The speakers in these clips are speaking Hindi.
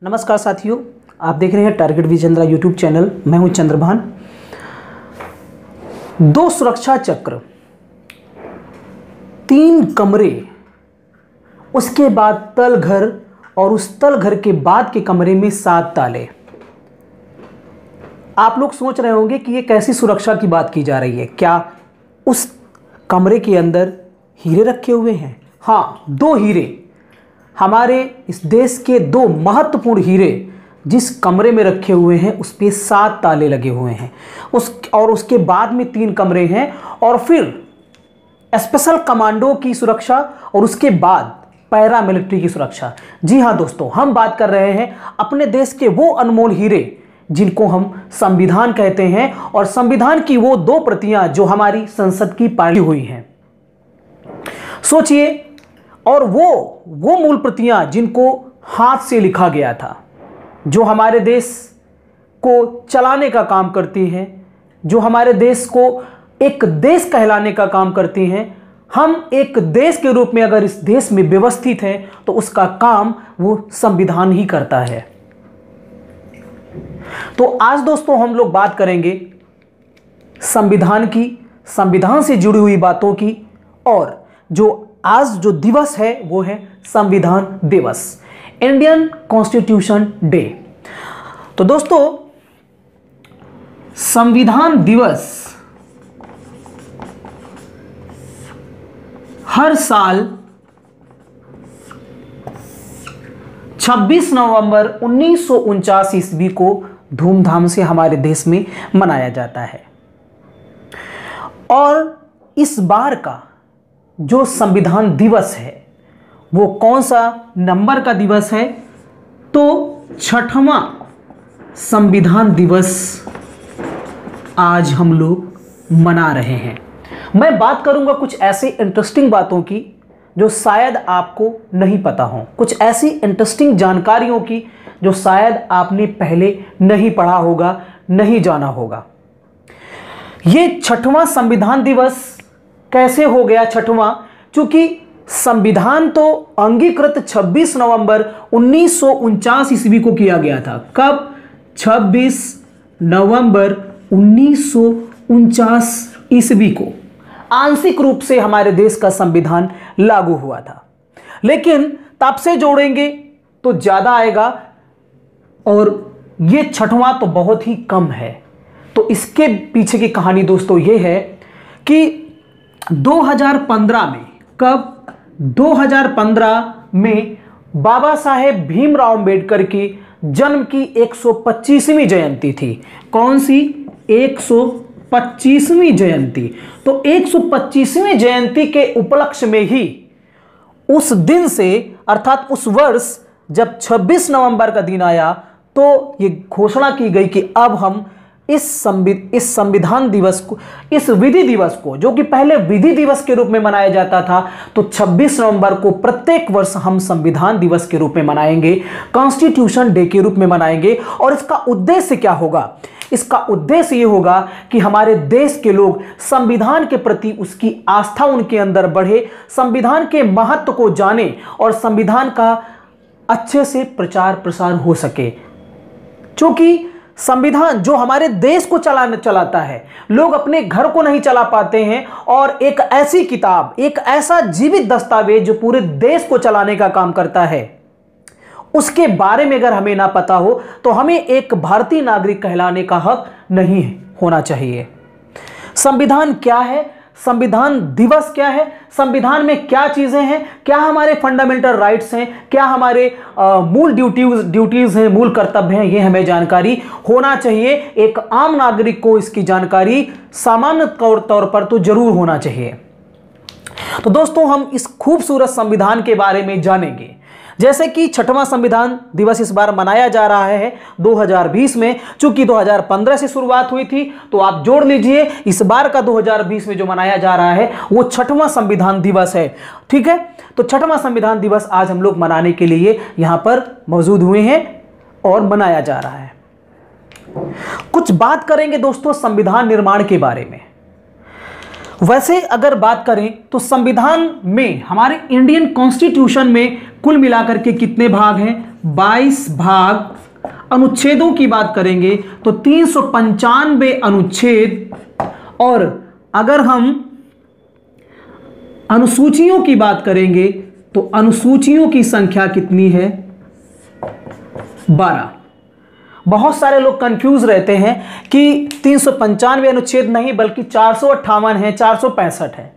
नमस्कार साथियों, आप देख रहे हैं टारगेट विजेंद्रा यूट्यूब चैनल। मैं हूं चंद्रभान। 2 सुरक्षा चक्र, 3 कमरे, उसके बाद तल घर और उस तल घर के बाद के कमरे में 7 ताले। आप लोग सोच रहे होंगे कि ये कैसी सुरक्षा की बात की जा रही है। क्या उस कमरे के अंदर हीरे रखे हुए हैं? हाँ, 2 हीरे, हमारे इस देश के 2 महत्वपूर्ण हीरे जिस कमरे में रखे हुए हैं उस पे 7 ताले लगे हुए हैं। उसके बाद में 3 कमरे हैं और फिर स्पेशल कमांडो की सुरक्षा और उसके बाद पैरामिलिट्री की सुरक्षा। जी हाँ दोस्तों, हम बात कर रहे हैं अपने देश के वो अनमोल हीरे जिनको हम संविधान कहते हैं, और संविधान की वो 2 प्रतियां जो हमारी संसद की पारित हुई हैं। सोचिए, और वो मूल प्रतियां जिनको हाथ से लिखा गया था, जो हमारे देश को चलाने का काम करती हैं, जो हमारे देश को एक देश कहलाने का काम करती हैं। हम एक देश के रूप में अगर इस देश में व्यवस्थित हैं तो उसका काम वो संविधान ही करता है। तो आज दोस्तों हम लोग बात करेंगे संविधान की, संविधान से जुड़ी हुई बातों की, और आज जो दिवस है वो है संविधान दिवस, इंडियन कॉन्स्टिट्यूशन डे। तो दोस्तों, संविधान दिवस हर साल 26 नवंबर 1949 ईस्वी को धूमधाम से हमारे देश में मनाया जाता है। और इस बार का जो संविधान दिवस है वो कौन सा नंबर का दिवस है? तो 6वां संविधान दिवस आज हम लोग मना रहे हैं। मैं बात करूंगा कुछ ऐसे इंटरेस्टिंग बातों की जो शायद आपको नहीं पता हो, कुछ ऐसी इंटरेस्टिंग जानकारियों की जो शायद आपने पहले नहीं पढ़ा होगा, नहीं जाना होगा। ये 6वां संविधान दिवस कैसे हो गया 6वां? क्योंकि संविधान तो अंगीकृत 26 नवंबर 1949 ईस्वी को किया गया था। कब? 26 नवंबर 1949 ईस्वी को आंशिक रूप से हमारे देश का संविधान लागू हुआ था। लेकिन तब से जोड़ेंगे तो ज्यादा आएगा, और ये 6वां तो बहुत ही कम है। तो इसके पीछे की कहानी दोस्तों ये है कि 2015 में, कब? 2015 में बाबा साहेब भीमराव अंबेडकर की जन्म की 125वीं जयंती थी। कौन सी? 125वीं जयंती। तो 125वीं जयंती के उपलक्ष्य में ही उस दिन से, अर्थात उस वर्ष जब 26 नवंबर का दिन आया, तो ये घोषणा की गई कि अब हम इस संविधान दिवस को, इस विधि दिवस को, जो कि पहले विधि दिवस के रूप में मनाया जाता था, तो 26 नवंबर को प्रत्येक वर्ष हम संविधान दिवस के रूप में मनाएंगे, कॉन्स्टिट्यूशन डे के रूप में मनाएंगे। और इसका उद्देश्य क्या होगा? इसका उद्देश्य ये होगा कि हमारे देश के लोग संविधान के प्रति उसकी आस्था उनके अंदर बढ़े, संविधान के महत्व को जाने और संविधान का अच्छे से प्रचार प्रसार हो सके। क्योंकि संविधान जो हमारे देश को चलाता है, लोग अपने घर को नहीं चला पाते हैं, और एक ऐसी किताब, एक ऐसा जीवित दस्तावेज जो पूरे देश को चलाने का काम करता है, उसके बारे में अगर हमें ना पता हो तो हमें एक भारतीय नागरिक कहलाने का हक नहीं होना चाहिए। संविधान क्या है? संविधान दिवस क्या है? संविधान में क्या चीजें हैं? क्या हमारे फंडामेंटल राइट्स हैं? क्या हमारे मूल ड्यूटीज हैं, मूल कर्तव्य हैं? ये हमें जानकारी होना चाहिए। एक आम नागरिक को इसकी जानकारी सामान्य तौर पर तो जरूर होना चाहिए। तो दोस्तों, हम इस खूबसूरत संविधान के बारे में जानेंगे। जैसे कि 6वां संविधान दिवस इस बार मनाया जा रहा है 2020 में। चूंकि 2015 से शुरुआत हुई थी, तो आप जोड़ लीजिए, इस बार का 2020 में जो मनाया जा रहा है वो 6वां संविधान दिवस है। ठीक है, तो 6वां संविधान दिवस आज हम लोग मनाने के लिए यहां पर मौजूद हुए हैं और मनाया जा रहा है। कुछ बात करेंगे दोस्तों संविधान निर्माण के बारे में। वैसे अगर बात करें तो संविधान में, हमारे इंडियन कॉन्स्टिट्यूशन में कुल मिलाकर के कितने भाग हैं? 22 भाग, अनुच्छेदों की बात करेंगे तो 395 अनुच्छेद, और अगर हम अनुसूचियों की बात करेंगे तो अनुसूचियों की संख्या कितनी है? 12। बहुत सारे लोग कंफ्यूज रहते हैं कि 395 अनुच्छेद नहीं बल्कि 458 है, 465 है।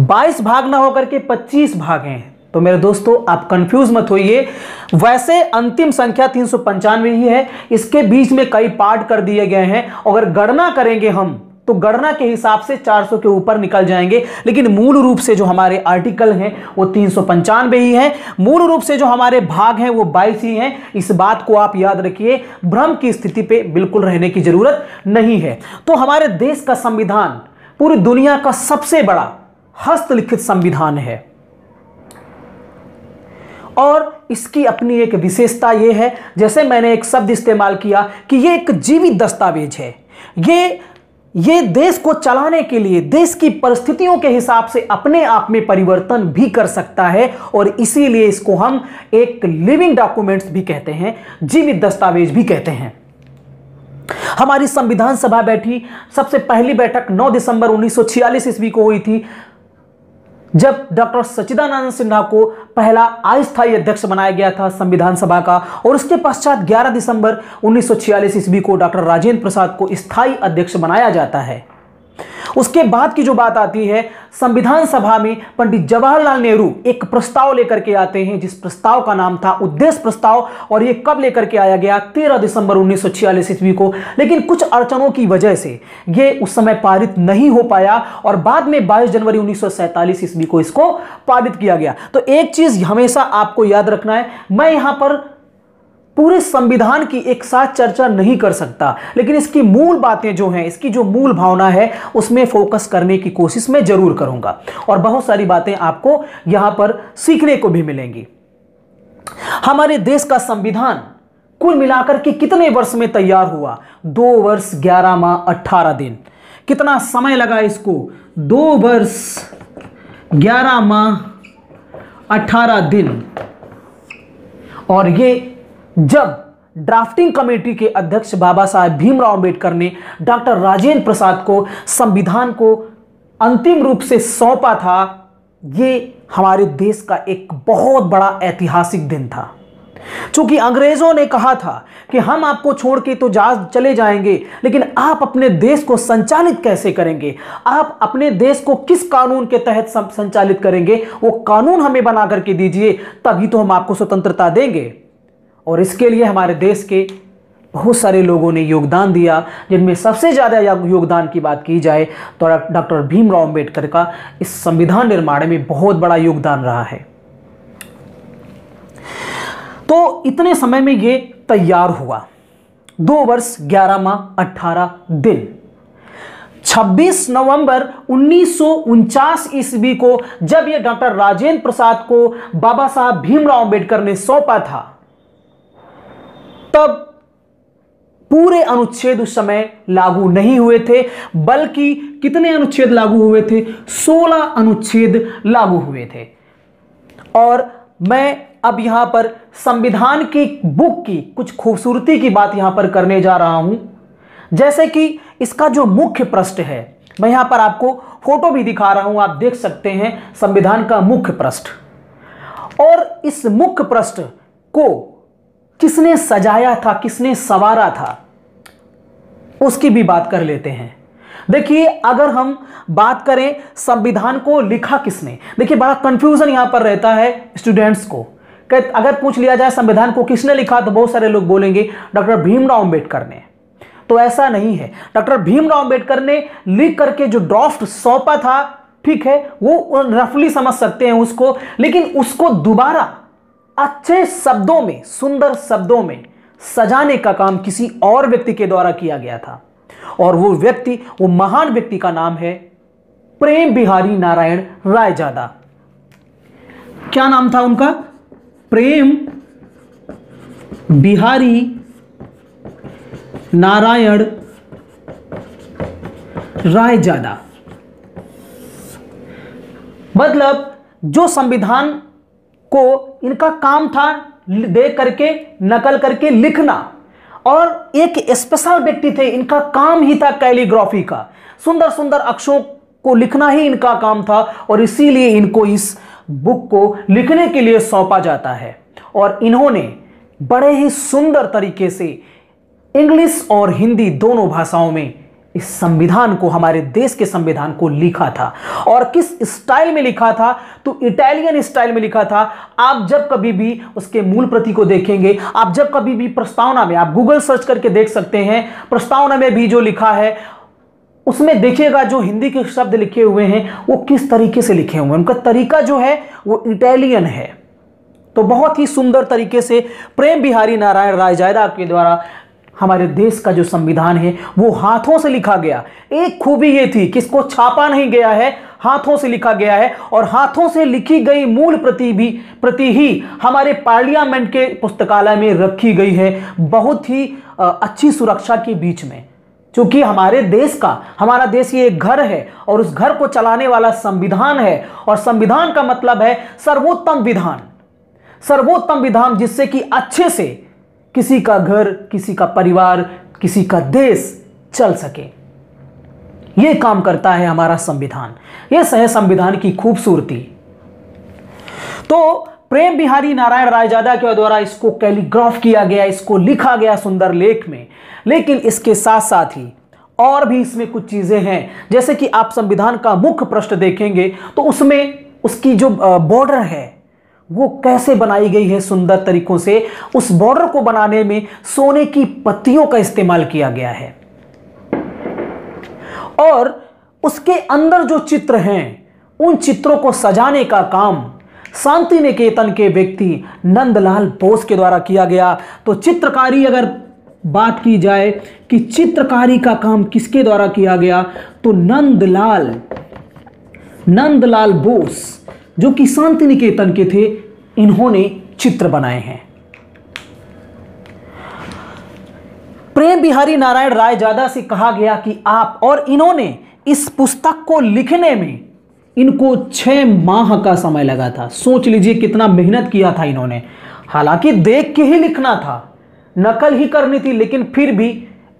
22 भाग ना होकर के 25 भाग हैं। तो मेरे दोस्तों आप कंफ्यूज मत होइए, वैसे अंतिम संख्या 395 ही है, इसके बीच में कई पार्ट कर दिए गए हैं। अगर गणना करेंगे हम तो गणना के हिसाब से 400 के ऊपर निकल जाएंगे, लेकिन मूल रूप से जो हमारे आर्टिकल हैं वो 395 ही हैं। मूल रूप से जो हमारे भाग हैं वो 22 ही हैं। इस बात को आप याद रखिए, भ्रम की स्थिति पे बिल्कुल रहने की जरूरत नहीं है। तो हमारे देश का संविधान पूरी दुनिया का सबसे बड़ा हस्तलिखित संविधान है, और इसकी अपनी एक विशेषता यह है, जैसे मैंने एक शब्द इस्तेमाल किया कि यह एक जीवित दस्तावेज है। ये देश को चलाने के लिए देश की परिस्थितियों के हिसाब से अपने आप में परिवर्तन भी कर सकता है, और इसीलिए इसको हम एक लिविंग डॉक्यूमेंट्स भी कहते हैं, जीवित दस्तावेज भी कहते हैं। हमारी संविधान सभा बैठी, सबसे पहली बैठक 9 दिसंबर 1946 ईस्वी को हुई थी, जब डॉक्टर सच्चिदानंद सिन्हा को पहला अस्थायी अध्यक्ष बनाया गया था संविधान सभा का, और उसके पश्चात 11 दिसंबर 1946 ईस्वी को डॉक्टर राजेंद्र प्रसाद को स्थायी अध्यक्ष बनाया जाता है। उसके बाद की जो बात आती है, संविधान सभा में पंडित जवाहरलाल नेहरू एक प्रस्ताव लेकर के आते हैं, जिस प्रस्ताव का नाम था उद्देश्य प्रस्ताव, और यह कब लेकर के आया गया? 13 दिसंबर 1946 ईस्वी को। लेकिन कुछ अड़चनों की वजह से यह उस समय पारित नहीं हो पाया, और बाद में 22 जनवरी 1947 ईस्वी को इसको पारित किया गया। तो एक चीज हमेशा आपको याद रखना है, मैं यहां पर पूरे संविधान की एक साथ चर्चा नहीं कर सकता, लेकिन इसकी मूल बातें जो हैं, इसकी जो मूल भावना है, उसमें फोकस करने की कोशिश मैं जरूर करूंगा, और बहुत सारी बातें आपको यहां पर सीखने को भी मिलेंगी। हमारे देश का संविधान कुल मिलाकर के कितने वर्ष में तैयार हुआ? 2 वर्ष 11 माह 18 दिन। कितना समय लगा इसको? 2 वर्ष 11 माह 18 दिन। और ये जब ड्राफ्टिंग कमेटी के अध्यक्ष बाबा साहेब भीमराव अंबेडकर ने डॉक्टर राजेंद्र प्रसाद को संविधान को अंतिम रूप से सौंपा था, ये हमारे देश का एक बहुत बड़ा ऐतिहासिक दिन था। क्योंकि अंग्रेजों ने कहा था कि हम आपको छोड़ के तो चले जाएंगे, लेकिन आप अपने देश को संचालित कैसे करेंगे? आप अपने देश को किस कानून के तहत संचालित करेंगे? वो कानून हमें बना करके दीजिए, तभी तो हम आपको स्वतंत्रता देंगे। और इसके लिए हमारे देश के बहुत सारे लोगों ने योगदान दिया, जिनमें सबसे ज़्यादा योगदान की बात की जाए तो डॉक्टर भीमराव अंबेडकर का इस संविधान निर्माण में बहुत बड़ा योगदान रहा है। तो इतने समय में ये तैयार हुआ, 2 वर्ष 11 माह 18 दिन। 26 नवंबर 1949 ईस्वी को जब ये डॉक्टर राजेंद्र प्रसाद को बाबा साहब भीमराव अंबेडकर ने सौंपा था, तब पूरे अनुच्छेद उस समय लागू नहीं हुए थे, बल्कि कितने अनुच्छेद लागू हुए थे? 16 अनुच्छेद लागू हुए थे। और मैं अब यहां पर संविधान की बुक की कुछ खूबसूरती की बात यहां पर करने जा रहा हूं, जैसे कि इसका जो मुख्य पृष्ठ है, मैं यहां पर आपको फोटो भी दिखा रहा हूं, आप देख सकते हैं संविधान का मुख्य पृष्ठ। और इस मुख्य पृष्ठ को किसने सजाया था, किसने संवारा था, उसकी भी बात कर लेते हैं। देखिए, अगर हम बात करें संविधान को लिखा किसने, देखिए बड़ा कंफ्यूजन यहां पर रहता है स्टूडेंट्स को। अगर पूछ लिया जाए संविधान को किसने लिखा, तो बहुत सारे लोग बोलेंगे डॉक्टर भीमराव अंबेडकर ने। तो ऐसा नहीं है। डॉक्टर भीमराव अंबेडकर ने लिख करके जो ड्राफ्ट सौंपा था, ठीक है, वो रफली समझ सकते हैं उसको, लेकिन उसको दोबारा अच्छे शब्दों में, सुंदर शब्दों में सजाने का काम किसी और व्यक्ति के द्वारा किया गया था, और वो व्यक्ति, वो महान व्यक्ति का नाम है प्रेम बिहारी नारायण रायजादा। क्या नाम था उनका? प्रेम बिहारी नारायण रायजादा। मतलब जो संविधान को इनका काम था देख करके नकल करके लिखना। और एक स्पेशल व्यक्ति थे, इनका काम ही था कैलीग्राफी का, सुंदर सुंदर अक्षरों को लिखना ही इनका काम था, और इसीलिए इनको इस बुक को लिखने के लिए सौंपा जाता है। और इन्होंने बड़े ही सुंदर तरीके से इंग्लिश और हिंदी दोनों भाषाओं में इस संविधान को, हमारे देश के संविधान को लिखा था। और किस स्टाइल में लिखा था? तो इटालियन स्टाइल में लिखा था। आप जब कभी भी उसके मूल प्रति को देखेंगे, आप जब कभी भी प्रस्तावना में, आप गूगल सर्च करके देख सकते हैं, प्रस्तावना में भी जो लिखा है उसमें देखिएगा जो हिंदी के शब्द लिखे हुए हैं वो किस तरीके से लिखे हुए हैं, उनका तरीका जो है वो इटालियन है। तो बहुत ही सुंदर तरीके से प्रेम बिहारी नारायण रायजादा के द्वारा हमारे देश का जो संविधान है वो हाथों से लिखा गया। एक खूबी ये थी कि इसको छापा नहीं गया है, हाथों से लिखा गया है, और हाथों से लिखी गई मूल प्रति ही हमारे पार्लियामेंट के पुस्तकालय में रखी गई है, बहुत ही अच्छी सुरक्षा के बीच में। क्योंकि हमारे देश का, हमारा देश ये एक घर है और उस घर को चलाने वाला संविधान है, और संविधान का मतलब है सर्वोत्तम विधान, सर्वोत्तम विधान जिससे कि अच्छे से किसी का घर, किसी का परिवार, किसी का देश चल सके। यह काम करता है हमारा संविधान। यह है संविधान की खूबसूरती। तो प्रेम बिहारी नारायण रायजादा के द्वारा इसको कैलीग्राफ किया गया, इसको लिखा गया सुंदर लेख में। लेकिन इसके साथ साथ ही और भी इसमें कुछ चीजें हैं, जैसे कि आप संविधान का मुख्य पृष्ठ देखेंगे तो उसमें उसकी जो बॉर्डर है वो कैसे बनाई गई है सुंदर तरीकों से। उस बॉर्डर को बनाने में सोने की पत्तियों का इस्तेमाल किया गया है, और उसके अंदर जो चित्र हैं उन चित्रों को सजाने का काम शांति निकेतन के व्यक्ति नंदलाल बोस के द्वारा किया गया। तो चित्रकारी, अगर बात की जाए कि चित्रकारी का काम किसके द्वारा किया गया, तो नंदलाल बोस जो कि शांति निकेतन के थे, इन्होंने चित्र बनाए हैं। प्रेम बिहारी नारायण रायजादा से कहा गया कि आप, और इन्होंने इस पुस्तक को लिखने में इनको 6 माह का समय लगा था। सोच लीजिए कितना मेहनत किया था इन्होंने। हालांकि देख के ही लिखना था, नकल ही करनी थी, लेकिन फिर भी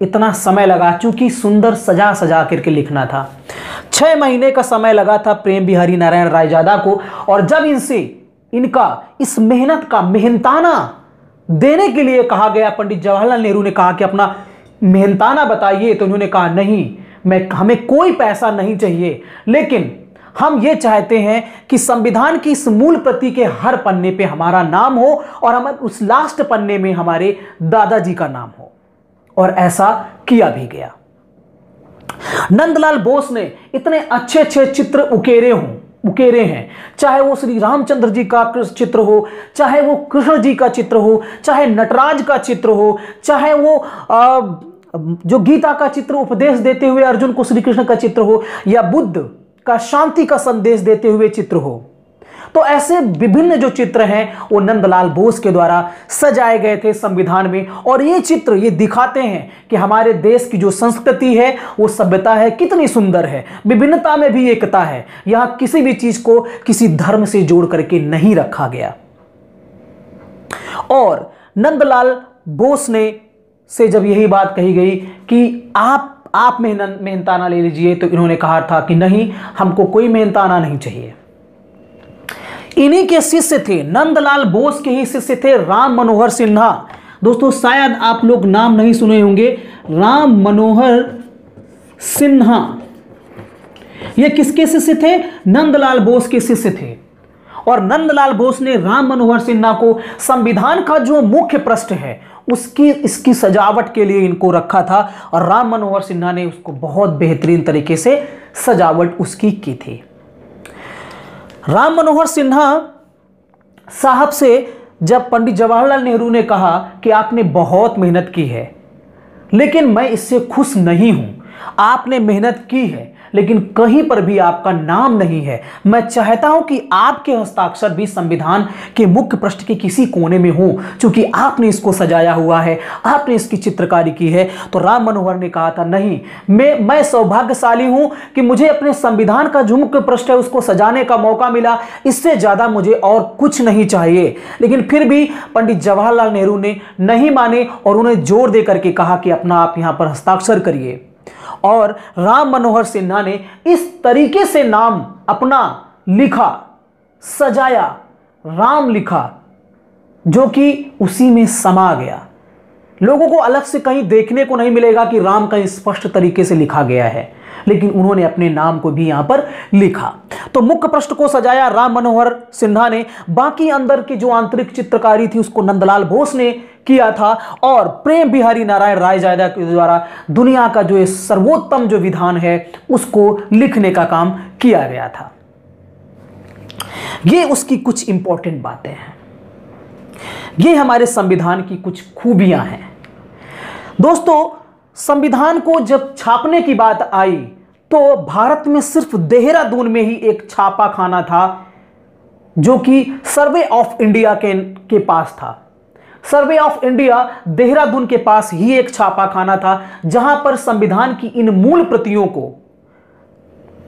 इतना समय लगा, चूंकि सुंदर सजा सजा करके लिखना था। 6 महीने का समय लगा था प्रेम बिहारी नारायण रायजादा को। और जब इनसे इनका इस मेहनत का मेहनताना देने के लिए कहा गया, पंडित जवाहरलाल नेहरू ने कहा कि अपना मेहनताना बताइए, तो उन्होंने कहा नहीं, हमें कोई पैसा नहीं चाहिए, लेकिन हम ये चाहते हैं कि संविधान की इस मूल प्रति के हर पन्ने पे हमारा नाम हो, और हम उस लास्ट पन्ने में हमारे दादाजी का नाम हो। और ऐसा किया भी गया। नंदलाल बोस ने इतने अच्छे अच्छे चित्र उकेरे हैं, चाहे वो श्री रामचंद्र जी का चित्र हो, चाहे वो कृष्ण जी का चित्र हो, चाहे नटराज का चित्र हो, चाहे वो जो गीता का चित्र उपदेश देते हुए अर्जुन को श्री कृष्ण का चित्र हो, या बुद्ध का शांति का संदेश देते हुए चित्र हो। तो ऐसे विभिन्न जो चित्र हैं वो नंदलाल बोस के द्वारा सजाए गए थे संविधान में। और ये चित्र ये दिखाते हैं कि हमारे देश की जो संस्कृति है, वो सभ्यता है, कितनी सुंदर है। विभिन्नता में भी एकता है। यहां किसी भी चीज को किसी धर्म से जोड़ करके नहीं रखा गया। और नंदलाल बोस ने से जब यही बात कही गई कि आप मेहनताना ले लीजिए, तो इन्होंने कहा था कि नहीं, हमको कोई मेहनताना नहीं चाहिए। इन्हीं के शिष्य थे, नंदलाल बोस के ही शिष्य थे राम मनोहर सिन्हा। दोस्तों शायद आप लोग नाम नहीं सुने होंगे, राम मनोहर सिन्हा। ये किसके शिष्य थे? नंदलाल बोस के शिष्य थे। और नंदलाल बोस ने राम मनोहर सिन्हा को संविधान का जो मुख्य पृष्ठ है इसकी सजावट के लिए इनको रखा था, और राम मनोहर सिन्हा ने उसको बहुत बेहतरीन तरीके से सजावट उसकी की थी। राम मनोहर सिन्हा साहब से जब पंडित जवाहरलाल नेहरू ने कहा कि आपने बहुत मेहनत की है, लेकिन मैं इससे खुश नहीं हूं। आपने मेहनत की है, लेकिन कहीं पर भी आपका नाम नहीं है। मैं चाहता हूं कि आपके हस्ताक्षर भी संविधान के मुख्य पृष्ठ के किसी कोने में हो, क्योंकि आपने इसको सजाया हुआ है, आपने इसकी चित्रकारी की है। तो राम मनोहर ने कहा था, नहीं, मैं सौभाग्यशाली हूं कि मुझे अपने संविधान का जो मुख्य पृष्ठ है उसको सजाने का मौका मिला, इससे ज्यादा मुझे और कुछ नहीं चाहिए। लेकिन फिर भी पंडित जवाहरलाल नेहरू ने नहीं माने और उन्हें जोर दे करके कहा कि अपना आप यहां पर हस्ताक्षर करिए। और राम मनोहर सिन्हा ने इस तरीके से नाम अपना लिखा, सजाया, राम लिखा, जो कि उसी में समा गया। लोगों को अलग से कहीं देखने को नहीं मिलेगा कि राम कहीं स्पष्ट तरीके से लिखा गया है, लेकिन उन्होंने अपने नाम को भी यहां पर लिखा। तो मुख्य पृष्ठ को सजाया राम मनोहर सिन्हा ने, बाकी अंदर की जो आंतरिक चित्रकारी थी उसको नंदलाल बोस ने किया था, और प्रेम बिहारी नारायण रायजादा के द्वारा दुनिया का जो सर्वोत्तम जो विधान है उसको लिखने का काम किया गया था। ये उसकी कुछ इंपॉर्टेंट बातें हैं, ये हमारे संविधान की कुछ खूबियां हैं। दोस्तों, संविधान को जब छापने की बात आई तो भारत में सिर्फ देहरादून में ही एक छापा खाना था जो कि सर्वे ऑफ इंडिया के पास था। सर्वे ऑफ इंडिया देहरादून के पास ही एक छापा खाना था जहां पर संविधान की इन मूल प्रतियों को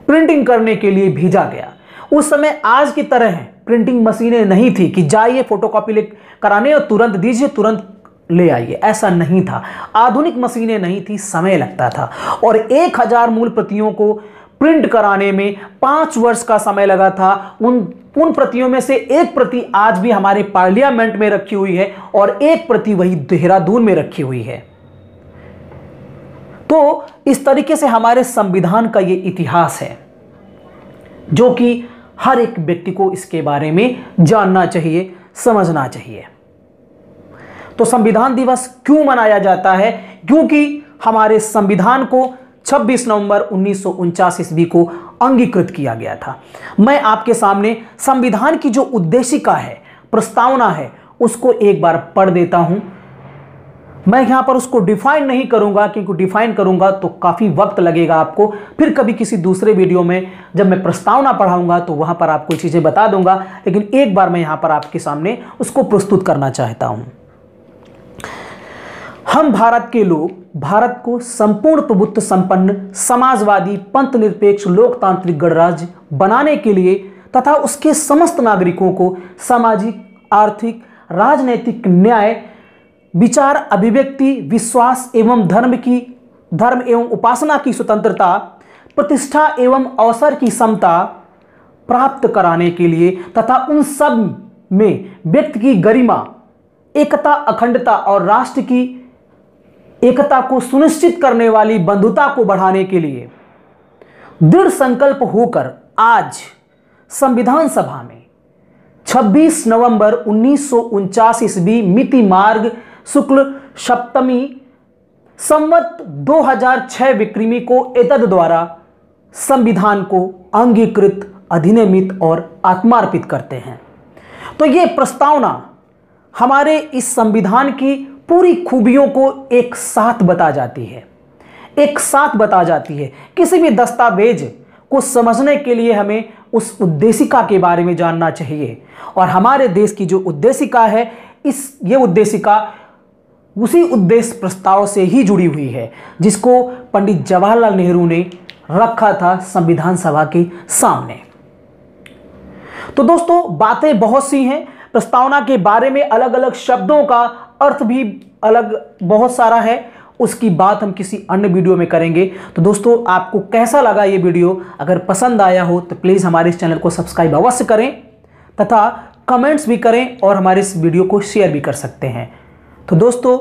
प्रिंटिंग करने के लिए भेजा गया। उस समय आज की तरह प्रिंटिंग मशीनें नहीं थी कि जाइए फोटोकॉपी कराने और तुरंत दीजिए, तुरंत ले आइए, ऐसा नहीं था। आधुनिक मशीनें नहीं थी, समय लगता था, और 1000 मूल प्रतियों को प्रिंट कराने में 5 वर्ष का समय लगा था। उन प्रतियों में से एक प्रति आज भी हमारे पार्लियामेंट में रखी हुई है और एक प्रति वही देहरादून में रखी हुई है। तो इस तरीके से हमारे संविधान का यह इतिहास है जो कि हर एक व्यक्ति को इसके बारे में जानना चाहिए, समझना चाहिए। तो संविधान दिवस क्यों मनाया जाता है? क्योंकि हमारे संविधान को 26 नवंबर 1949 ईस्वी को अंगीकृत किया गया था। मैं आपके सामने संविधान की जो उद्देशिका है, प्रस्तावना है, उसको एक बार पढ़ देता हूं। मैं यहां पर उसको डिफाइन नहीं करूंगा, क्योंकि डिफाइन करूंगा तो काफी वक्त लगेगा आपको। फिर कभी किसी दूसरे वीडियो में जब मैं प्रस्तावना पढ़ाऊंगा तो वहां पर आपको चीजें बता दूंगा, लेकिन एक बार मैं यहां पर आपके सामने उसको प्रस्तुत करना चाहता हूं। हम भारत के लोग भारत को संपूर्ण प्रभुत्व संपन्न, समाजवादी, पंथ निरपेक्ष, लोकतांत्रिक गणराज्य बनाने के लिए तथा उसके समस्त नागरिकों को सामाजिक, आर्थिक, राजनैतिक न्याय, विचार, अभिव्यक्ति, विश्वास एवं धर्म एवं उपासना की स्वतंत्रता, प्रतिष्ठा एवं अवसर की समता प्राप्त कराने के लिए तथा उन सब में व्यक्ति की गरिमा, एकता, अखंडता और राष्ट्र की एकता को सुनिश्चित करने वाली बंधुता को बढ़ाने के लिए दृढ़ संकल्प होकर आज संविधान सभा में 26 नवंबर 1949 ईस्वी मिति मार्ग शुक्ल सप्तमी संवत 2006 विक्रमी को एतद द्वारा संविधान को अंगीकृत, अधिनियमित और आत्मार्पित करते हैं। तो ये प्रस्तावना हमारे इस संविधान की पूरी खूबियों को एक साथ बता जाती है, एक साथ बता जाती है। किसी भी दस्तावेज को समझने के लिए हमें उस उद्देशिका के बारे में जानना चाहिए, और हमारे देश की जो उद्देशिका है, ये उद्देशिका उसी उद्देश्य प्रस्ताव से ही जुड़ी हुई है जिसको पंडित जवाहरलाल नेहरू ने रखा था संविधान सभा के सामने। तो दोस्तों, बातें बहुत सी हैं प्रस्तावना के बारे में, अलग अलग शब्दों का अर्थ भी अलग बहुत सारा है, उसकी बात हम किसी अन्य वीडियो में करेंगे। तो दोस्तों, आपको कैसा लगा ये वीडियो? अगर पसंद आया हो तो प्लीज़ हमारे इस चैनल को सब्सक्राइब अवश्य करें तथा कमेंट्स भी करें, और हमारे इस वीडियो को शेयर भी कर सकते हैं। तो दोस्तों,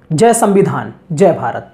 जय संविधान, जय भारत।